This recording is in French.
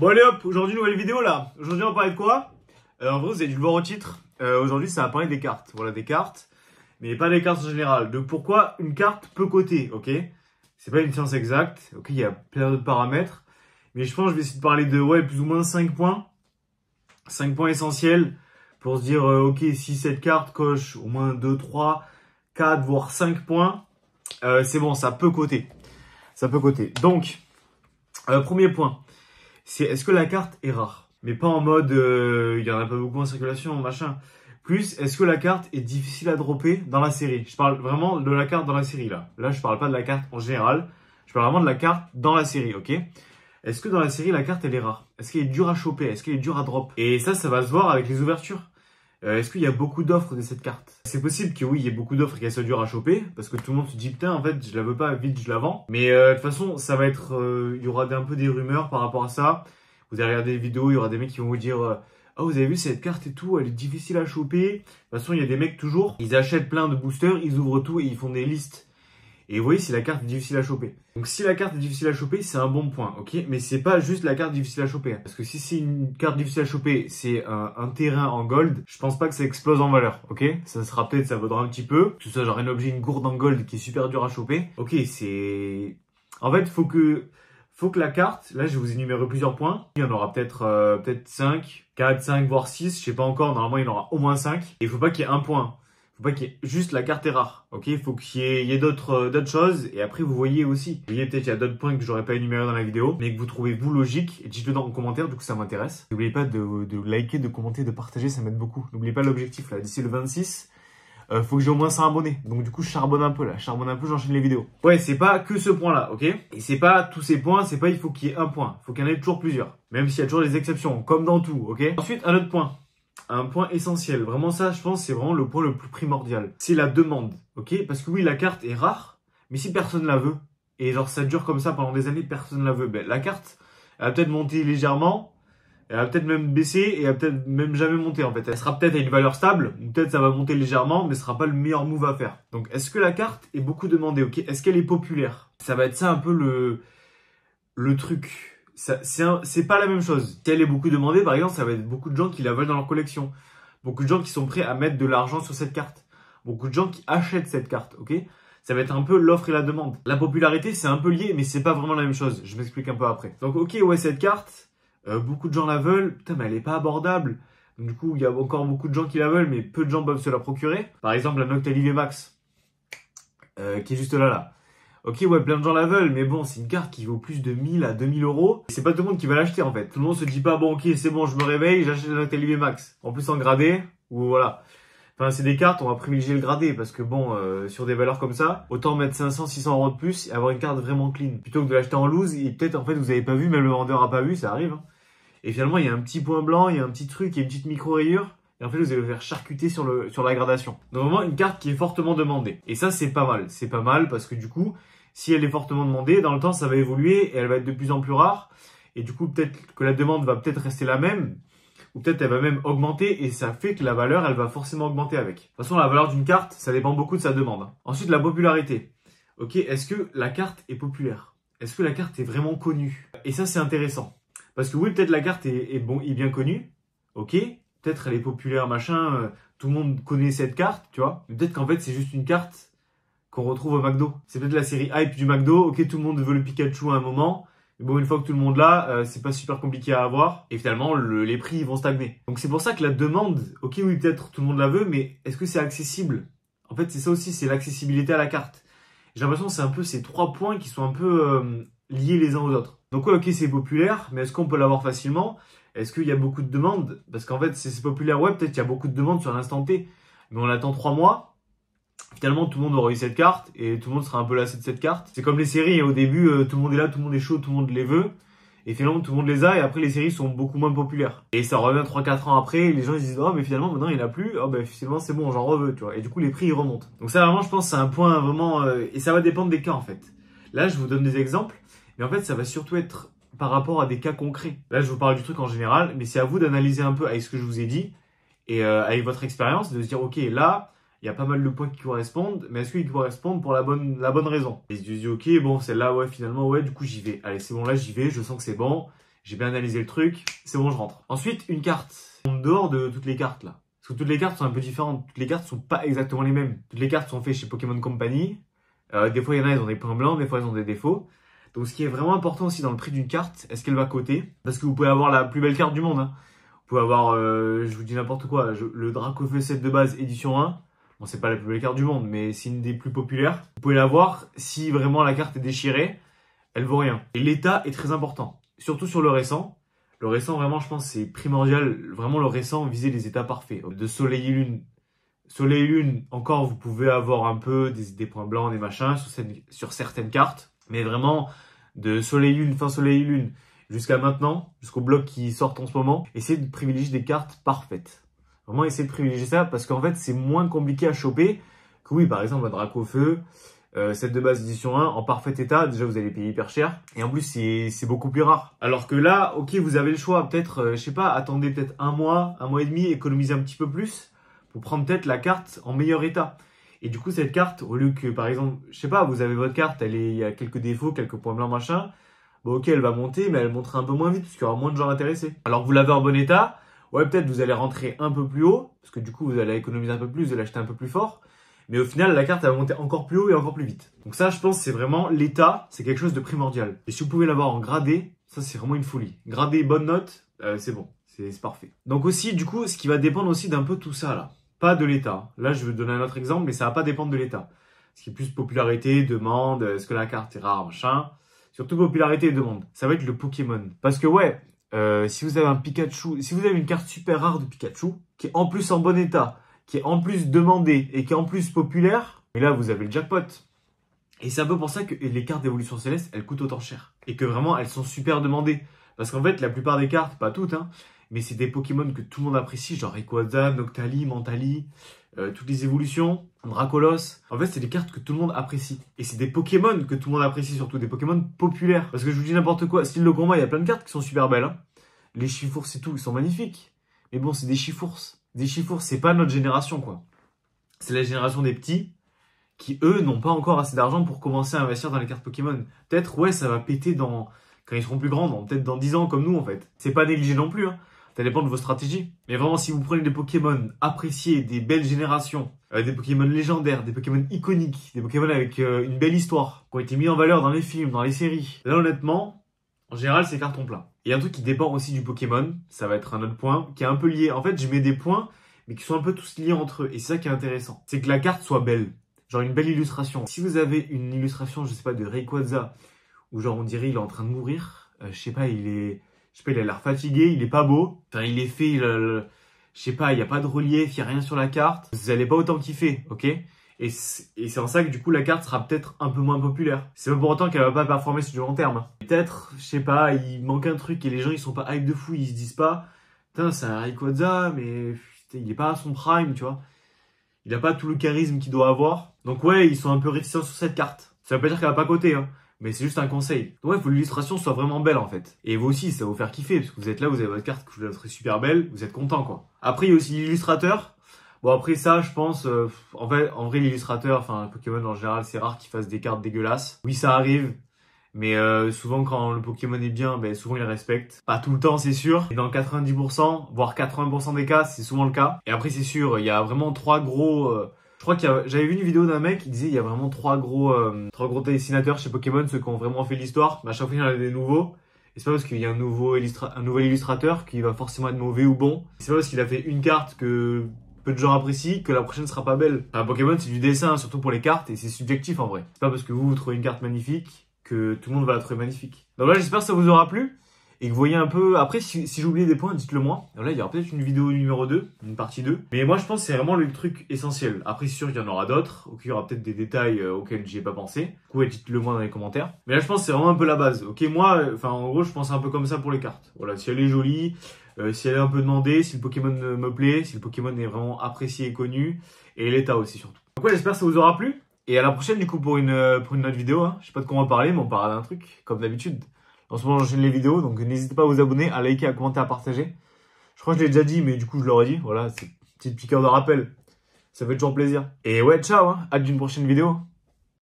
Bon allez hop, aujourd'hui nouvelle vidéo là. Aujourd'hui on va parler de quoi? En vrai vous avez dû le voir au titre. Aujourd'hui ça va parler des cartes. Voilà des cartes, mais pas des cartes en général. De pourquoi une carte peut coter, ok? C'est pas une science exacte, ok? Il y a plein d'autres paramètres. Mais je pense que je vais essayer de parler de plus ou moins 5 points. 5 points essentiels pour se dire ok, si cette carte coche au moins 2, 3, 4, voire 5 points, c'est bon, ça peut coter. Ça peut coter. Donc, premier point. C'est est-ce que la carte est rare? Mais pas en mode il y en a pas beaucoup en circulation, machin. Plus, est-ce que la carte est difficile à dropper dans la série? Je parle vraiment de la carte dans la série là. Là, je parle pas de la carte en général. Je parle vraiment de la carte dans la série, ok? Est-ce que dans la série, la carte elle est rare? Est-ce qu'elle est dure à choper? Est-ce qu'elle est dure à drop? Et ça va se voir avec les ouvertures. Est-ce qu'il y a beaucoup d'offres de cette carte? C'est possible que oui, il y ait beaucoup d'offres et qu'elle soit dure à choper, parce que tout le monde se dit putain, en fait, je la veux pas, vite, je la vends. Mais de toute façon, ça va être, il y aura un peu des rumeurs par rapport à ça. Vous allez regarder des vidéos, il y aura des mecs qui vont vous dire, ah, vous avez vu cette carte et tout, elle est difficile à choper. De toute façon, il y a des mecs toujours, ils achètent plein de boosters, ils ouvrent tout et ils font des listes. Et vous voyez si la carte est difficile à choper. Donc si la carte est difficile à choper, c'est un bon point, ok? Mais c'est pas juste la carte difficile à choper. Parce que si c'est une carte difficile à choper, c'est un terrain en gold, je pense pas que ça explose en valeur, ok? Ça sera peut-être, ça vaudra un petit peu. Que ce soit genre un objet, une gourde en gold qui est super dur à choper. Ok, c'est... En fait, faut que la carte, là je vais vous énumérer plusieurs points. Il y en aura peut-être 5, 4, 5, voire 6, je sais pas encore. Normalement, il y en aura au moins 5. Et il faut pas qu'il y ait un point. Faut pas qu'il y ait juste la carte est rare, ok? Il faut qu'il y ait d'autres choses, et après vous voyez aussi. Vous voyez peut-être il y a d'autres points que j'aurais pas énumérés dans la vidéo, mais que vous trouvez vous logique, et dites-le dans les commentaires, du coup ça m'intéresse. N'oubliez pas de liker, de commenter, de partager, ça m'aide beaucoup. N'oubliez pas l'objectif là, d'ici le 26, faut que j'ai au moins 100 abonnés. Donc du coup je charbonne un peu là, j'enchaîne les vidéos. Ouais, c'est pas que ce point là, ok? Et c'est pas tous ces points, c'est pas il faut qu'il y ait un point, faut qu'il y en ait toujours plusieurs. Même s'il y a toujours des exceptions, comme dans tout, ok? Ensuite, un autre point. Un point essentiel, vraiment ça je pense c'est vraiment le point le plus primordial, c'est la demande, ok? Parce que oui la carte est rare, mais si personne la veut, et genre ça dure comme ça pendant des années, personne la veut, ben la carte elle va peut-être monter légèrement, elle va peut-être même baisser et elle va peut-être même jamais monter en fait. Elle sera peut-être à une valeur stable, ou peut-être ça va monter légèrement, mais ce sera pas le meilleur move à faire. Donc est-ce que la carte est beaucoup demandée, ok? Est-ce qu'elle est populaire? Ça va être ça un peu le truc. C'est pas la même chose. Si elle est beaucoup demandée, par exemple, ça va être beaucoup de gens qui la veulent dans leur collection. Beaucoup de gens qui sont prêts à mettre de l'argent sur cette carte. Beaucoup de gens qui achètent cette carte, ok? Ça va être un peu l'offre et la demande. La popularité, c'est un peu lié, mais c'est pas vraiment la même chose. Je m'explique un peu après. Donc, ok, ouais, cette carte, beaucoup de gens la veulent. Putain, mais elle est pas abordable. Donc, du coup, il y a encore beaucoup de gens qui la veulent, mais peu de gens peuvent se la procurer. Par exemple, la Noctali VMAX, qui est juste là. Ok, ouais, plein de gens la veulent, mais bon, c'est une carte qui vaut plus de 1000 à 2000 euros. C'est pas tout le monde qui va l'acheter, en fait. Tout le monde se dit pas, bon, ok, c'est bon, je me réveille, j'achète la Noctali Max. En plus, en gradé, ou voilà. Enfin, c'est des cartes, on va privilégier le gradé, parce que bon, sur des valeurs comme ça, autant mettre 500, 600 euros de plus et avoir une carte vraiment clean. Plutôt que de l'acheter en loose, et peut-être, en fait, vous avez pas vu, même le vendeur a pas vu, ça arrive. Hein. Et finalement, il y a un petit point blanc, il y a un petit truc, il y a une petite micro-rayure. Et en fait, vous allez le faire charcuter sur la gradation. Donc vraiment, une carte qui est fortement demandée. Et ça, c'est pas mal. C'est pas mal, parce que du coup, si elle est fortement demandée, dans le temps, ça va évoluer et elle va être de plus en plus rare. Et du coup, peut-être que la demande va peut-être rester la même, ou peut-être elle va même augmenter et ça fait que la valeur, elle va forcément augmenter avec. De toute façon, la valeur d'une carte, ça dépend beaucoup de sa demande. Ensuite, la popularité. Ok, est-ce que la carte est populaire? Est-ce que la carte est vraiment connue? Et ça, c'est intéressant. Parce que oui, peut-être la carte est bien connue. Ok, peut-être elle est populaire, machin. Tout le monde connaît cette carte, tu vois. Mais peut-être qu'en fait, c'est juste une carte qu'on retrouve au McDo. C'est peut-être la série hype du McDo. Ok, tout le monde veut le Pikachu à un moment. Mais bon, une fois que tout le monde l'a, c'est pas super compliqué à avoir. Et finalement, les prix ils vont stagner. Donc c'est pour ça que la demande, ok, oui, peut-être tout le monde la veut, mais est-ce que c'est accessible? En fait, c'est ça aussi, c'est l'accessibilité à la carte. J'ai l'impression que c'est un peu ces 3 points qui sont un peu liés les uns aux autres. Donc ouais, ok, c'est populaire, mais est-ce qu'on peut l'avoir facilement? Est-ce qu'il y a beaucoup de demandes? Parce qu'en fait, c'est populaire, ouais, peut-être qu'il y a beaucoup de demandes sur l'instant T. Mais on attend 3 mois. Finalement, tout le monde aura eu cette carte et tout le monde sera un peu lassé de cette carte. C'est comme les séries, au début, tout le monde est là, tout le monde est chaud, tout le monde les veut. Et finalement, tout le monde les a et après, les séries sont beaucoup moins populaires. Et ça revient 3-4 ans après, les gens ils se disent « Oh, mais finalement, maintenant, il n'y en a plus. Oh, ben finalement, c'est bon, j'en reveux. » Tu vois. Et du coup, les prix, ils remontent. Donc ça, vraiment, je pense c'est un point vraiment... et ça va dépendre des cas, en fait. Là, je vous donne des exemples. Mais en fait, ça va surtout être par rapport à des cas concrets. Là, je vous parle du truc en général. Mais c'est à vous d'analyser un peu avec ce que je vous ai dit. Et avec votre expérience, de se dire « Ok, là... » il y a pas mal de points qui correspondent, mais est-ce qu'ils correspondent pour la bonne raison? Et je dis, ok, bon, celle-là, ouais, finalement, ouais, du coup, j'y vais. Allez, c'est bon, là, j'y vais, je sens que c'est bon. j'ai bien analysé le truc, c'est bon, je rentre. Ensuite, une carte. En dehors de toutes les cartes là. Parce que toutes les cartes sont un peu différentes. Toutes les cartes sont pas exactement les mêmes. Toutes les cartes sont faites chez Pokémon Company. Des fois, il y en a, elles ont des points blancs, des fois, elles ont des défauts. Donc, ce qui est vraiment important aussi dans le prix d'une carte, est-ce qu'elle va coter? Parce que vous pouvez avoir la plus belle carte du monde. Hein. Vous pouvez avoir, je vous dis n'importe quoi, le Dracofeu 7 de base édition 1. Bon, c'est pas la plus belle carte du monde, mais c'est une des plus populaires. Vous pouvez l'avoir si vraiment la carte est déchirée, elle vaut rien. Et l'état est très important, surtout sur le récent. Le récent, vraiment, je pense, c'est primordial. Vraiment, le récent, viser les états parfaits. De soleil et lune. Soleil et lune, encore, vous pouvez avoir un peu des points blancs, des machins sur certaines cartes. Mais vraiment, de soleil et lune, fin soleil et lune, jusqu'à maintenant, jusqu'au bloc qui sort en ce moment, essayez de privilégier des cartes parfaites. Vraiment, essayez de privilégier ça parce qu'en fait, c'est moins compliqué à choper que oui, par exemple, un Dracofeu. Cette de base édition 1 en parfait état, déjà vous allez payer hyper cher et en plus c'est beaucoup plus rare. Alors que là, ok, vous avez le choix, peut-être, je sais pas, attendez peut-être un mois et demi, économisez un petit peu plus pour prendre peut-être la carte en meilleur état. Et du coup cette carte, au lieu que par exemple, je sais pas, vous avez votre carte, il y a quelques défauts, quelques points blancs machin, bon ok, elle va monter mais elle montera un peu moins vite parce qu'il y aura moins de gens intéressés. Alors que vous l'avez en bon état, ouais peut-être vous allez rentrer un peu plus haut parce que du coup vous allez économiser un peu plus, vous allez acheter un peu plus fort. Mais au final, la carte elle va monter encore plus haut et encore plus vite. Donc ça, je pense, c'est vraiment l'état, c'est quelque chose de primordial. Et si vous pouvez l'avoir en gradé, ça c'est vraiment une folie. Gradé, bonne note, c'est bon, c'est parfait. Donc aussi, du coup, ce qui va dépendre aussi d'un peu tout ça là. Pas de l'état. Là, je vais donner un autre exemple, mais ça va pas dépendre de l'état. Ce qui est plus popularité, demande, est-ce que la carte est rare, machin. Surtout popularité et demande. Ça va être le Pokémon. Parce que ouais, si vous avez un Pikachu, si vous avez une carte super rare de Pikachu, qui est en plus en bon état, qui est en plus demandé et qui est en plus populaire, et là vous avez le jackpot. Et c'est un peu pour ça que les cartes d'évolution céleste, elles coûtent autant cher. Et que vraiment, elles sont super demandées. Parce qu'en fait, la plupart des cartes, pas toutes, hein, mais c'est des Pokémon que tout le monde apprécie, genre Rayquaza, Noctali, Mentali, toutes les évolutions, Dracolos. En fait, c'est des cartes que tout le monde apprécie. Et c'est des Pokémon que tout le monde apprécie, surtout des Pokémon populaires. Parce que je vous dis n'importe quoi, style le combat, il y a plein de cartes qui sont super belles. Hein. Les Chifours et tout, ils sont magnifiques. Mais bon, c'est des Chifours. Des Chifours, c'est pas notre génération, quoi. C'est la génération des petits qui, eux, n'ont pas encore assez d'argent pour commencer à investir dans les cartes Pokémon. Peut-être, ouais, ça va péter quand ils seront plus grands, peut-être dans 10 ans, comme nous, en fait. C'est pas négligé non plus, hein. Ça dépend de vos stratégies. Mais vraiment, si vous prenez des Pokémon appréciés, des belles générations, des Pokémon légendaires, des Pokémon iconiques, des Pokémon avec une belle histoire, qui ont été mis en valeur dans les films, dans les séries, là, honnêtement, en général, c'est carton plein. Et un truc qui dépend aussi du Pokémon, ça va être un autre point, qui est un peu lié. En fait, je mets des points, mais qui sont un peu tous liés entre eux. Et c'est ça qui est intéressant. C'est que la carte soit belle. Genre une belle illustration. Si vous avez une illustration, je sais pas, de Rayquaza, où genre on dirait il est en train de mourir, je sais pas, il a l'air fatigué, il est pas beau. Enfin, il est fait, je sais pas, il y a pas de relief, il y a rien sur la carte. Vous allez pas autant kiffer, ok? Et c'est en ça que du coup la carte sera peut-être un peu moins populaire. C'est pas pour autant qu'elle va pas performer sur du long terme. Peut-être, je sais pas, il manque un truc et les gens ils sont pas hype de fou, ils se disent pas, putain c'est un Rayquaza mais putain, il est pas à son prime, tu vois. Il a pas tout le charisme qu'il doit avoir. Donc ouais, ils sont un peu réticents sur cette carte. Ça veut pas dire qu'elle va pas coter, hein. Mais c'est juste un conseil. Donc ouais, il faut que l'illustration soit vraiment belle en fait. Et vous aussi, ça va vous faire kiffer, parce que vous êtes là, vous avez votre carte que vous la trouvez super belle, vous êtes content quoi. Après, il y a aussi l'illustrateur. Bon après ça, je pense, en vrai l'illustrateur, enfin Pokémon en général, c'est rare qu'il fasse des cartes dégueulasses. Oui, ça arrive, mais souvent quand le Pokémon est bien, ben souvent il le respecte. Pas tout le temps, c'est sûr. Et dans 90%, voire 80% des cas, c'est souvent le cas. Et après c'est sûr, il y a vraiment trois gros. Je crois j'avais vu une vidéo d'un mec qui disait il y a vraiment trois gros dessinateurs chez Pokémon, ceux qui ont vraiment fait l'histoire. Mais à chaque fois il y en a des nouveaux. Et c'est pas parce qu'il y a un nouvel illustrateur qui va forcément être mauvais ou bon. C'est pas parce qu'il a fait une carte que peu de gens apprécient que la prochaine sera pas belle. Enfin, Pokémon c'est du dessin, surtout pour les cartes, et c'est subjectif en vrai. C'est pas parce que vous trouvez une carte magnifique que tout le monde va la trouver magnifique. Donc là j'espère que ça vous aura plu et que vous voyez un peu. Après si j'ai oublié des points, dites-le moi. Donc là il y aura peut-être une vidéo numéro 2, une partie 2. Mais moi je pense que c'est vraiment le truc essentiel. Après c'est sûr qu'il y en aura d'autres, ok, il y aura peut-être des détails auxquels j'y ai pas pensé. Du coup ouais, dites-le moi dans les commentaires. Mais là je pense que c'est vraiment un peu la base. Ok, moi, enfin en gros je pense un peu comme ça pour les cartes. Voilà, si elle est jolie, si elle est un peu demandée, si le Pokémon me plaît, si le Pokémon est vraiment apprécié et connu, et l'état aussi surtout. Donc ouais, j'espère que ça vous aura plu. Et à la prochaine du coup pour une autre vidéo. Hein. Je sais pas de quoi on va parler, mais on parlera d'un truc, comme d'habitude. En ce moment j'enchaîne les vidéos, donc n'hésitez pas à vous abonner, à liker, à commenter, à partager. Je crois que je l'ai déjà dit, mais du coup je l'aurais dit. Voilà, c'est une petite piqûre de rappel. Ça fait toujours plaisir. Et ouais, ciao, hein. Hâte d'une prochaine vidéo.